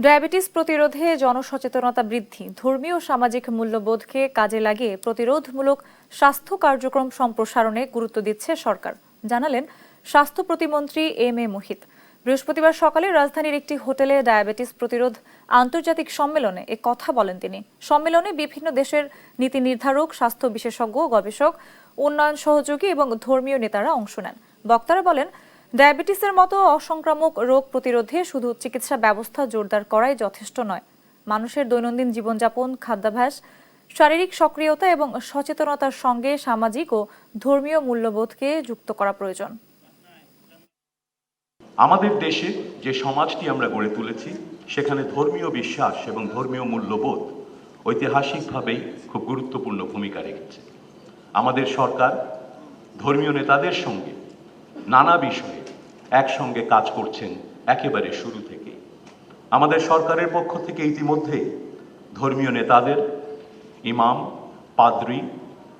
Diabetes প্রতিরোধে জনসচেতনতা বৃদ্ধি, ধর্মীয় ও সামাজিক মূল্যবোধকে কাজে লাগিয়ে প্রতিরোধমূলক স্বাস্থ্য কার্যক্রম সম্প্রসারণে গুরুত্ব দিচ্ছে সরকার, জানালেন স্বাস্থ্য প্রতিমন্ত্রী এম এ মুহিত। বৃহস্পতিবার সকালে রাজধানীর একটি হোটেলে ডায়াবেটিস প্রতিরোধ আন্তর্জাতিক সম্মেলনে এ কথা বলেন তিনি। সম্মেলনে বিভিন্ন দেশের নীতি নির্ধারক, স্বাস্থ্য বিশেষজ্ঞ, গবেষক, উন্নয়ন সহযোগী এবং ধর্মীয় নেতারা অংশ নেন। বক্তারা বলেন, ডায়াবেটিসের মতো অসংক্রামক রোগ প্রতিরোধে শুধু চিকিৎসা ব্যবস্থা জোরদার করাই যথেষ্ট নয়, মানুষের দৈনন্দিন জীবনযাপন, খাদ্যাভ্যাস, শারীরিক সক্রিয়তা এবং সচেতনতার সঙ্গে সামাজিক ও ধর্মীয় মূল্যবোধকে যুক্ত করা প্রয়োজন। আমাদের দেশে যে সমাজটি আমরা গড়ে তুলেছি সেখানে ধর্মীয় বিশ্বাস এবং ধর্মীয় মূল্যবোধ ঐতিহাসিকভাবেই খুব গুরুত্বপূর্ণ ভূমিকা রেখেছে। আমাদের সরকার ধর্মীয় নেতাদের সঙ্গে নানা বিষয়ে একসঙ্গে কাজ করছেন একেবারে শুরু থেকে। আমাদের সরকারের পক্ষ থেকে ইতিমধ্যেই ধর্মীয় নেতাদের, ইমাম, পাদ্রী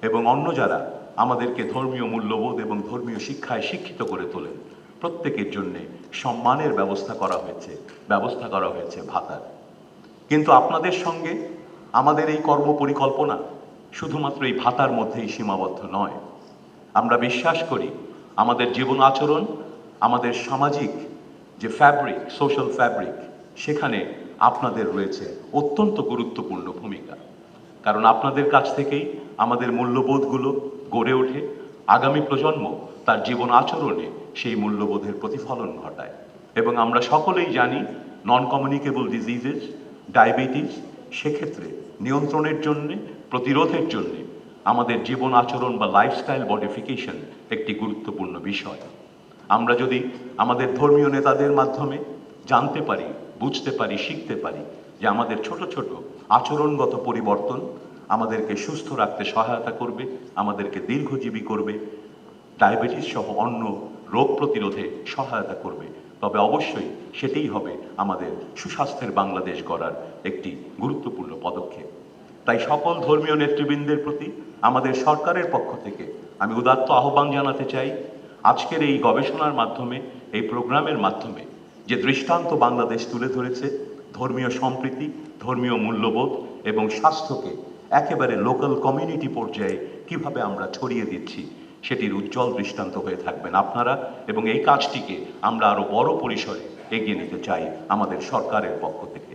এবং অন্য যারা আমাদেরকে ধর্মীয় মূল্যবোধ এবং ধর্মীয় শিক্ষায় শিক্ষিত করে তোলেন, প্রত্যেকের জন্যে সম্মানের ব্যবস্থা করা হয়েছে ভাতার। কিন্তু আপনাদের সঙ্গে আমাদের এই কর্মপরিকল্পনা শুধুমাত্র এই ভাতার মধ্যেই সীমাবদ্ধ নয়। আমরা বিশ্বাস করি আমাদের জীবন আচরণ, আমাদের সামাজিক যে ফ্যাব্রিক, সোশ্যাল ফ্যাব্রিক, সেখানে আপনাদের রয়েছে অত্যন্ত গুরুত্বপূর্ণ ভূমিকা। কারণ আপনাদের কাছ থেকেই আমাদের মূল্যবোধগুলো গড়ে ওঠে, আগামী প্রজন্ম তার জীবন আচরণে সেই মূল্যবোধের প্রতিফলন ঘটায়। এবং আমরা সকলেই জানি নন কমিউনিকেবল ডিজিজেস, ডায়াবেটিস, সেক্ষেত্রে নিয়ন্ত্রণের জন্যে, প্রতিরোধের জন্যে আমাদের জীবন আচরণ বা লাইফস্টাইল মডিফিকেশন একটি গুরুত্বপূর্ণ বিষয়। আমরা যদি আমাদের ধর্মীয় নেতাদের মাধ্যমে জানতে পারি, বুঝতে পারি, শিখতে পারি যে আমাদের ছোট ছোট আচরণগত পরিবর্তন আমাদেরকে সুস্থ রাখতে সহায়তা করবে, আমাদেরকে দীর্ঘজীবী করবে, ডায়াবেটিস সহ অন্য রোগ প্রতিরোধে সহায়তা করবে, তবে অবশ্যই সেটাই হবে আমাদের সুস্বাস্থ্যের বাংলাদেশ গড়ার একটি গুরুত্বপূর্ণ পদক্ষেপ। তাই সকল ধর্মীয় নেতৃবৃন্দের প্রতি আমাদের সরকারের পক্ষ থেকে আমি উদাত্ত আহ্বান জানাতে চাই, আজকের এই গবেষণার মাধ্যমে, এই প্রোগ্রামের মাধ্যমে যে দৃষ্টান্ত বাংলাদেশ তুলে ধরেছে, ধর্মীয় সম্প্রীতি, ধর্মীয় মূল্যবোধ এবং স্বাস্থ্যকে একেবারে লোকাল কমিউনিটি পর্যায়ে কিভাবে আমরা ছড়িয়ে দিচ্ছি, সেটির উজ্জ্বল দৃষ্টান্ত হয়ে থাকবেন আপনারা। এবং এই কাজটিকে আমরা আরো বড় পরিসরে এগিয়ে নিতে চাই আমাদের সরকারের পক্ষ থেকে।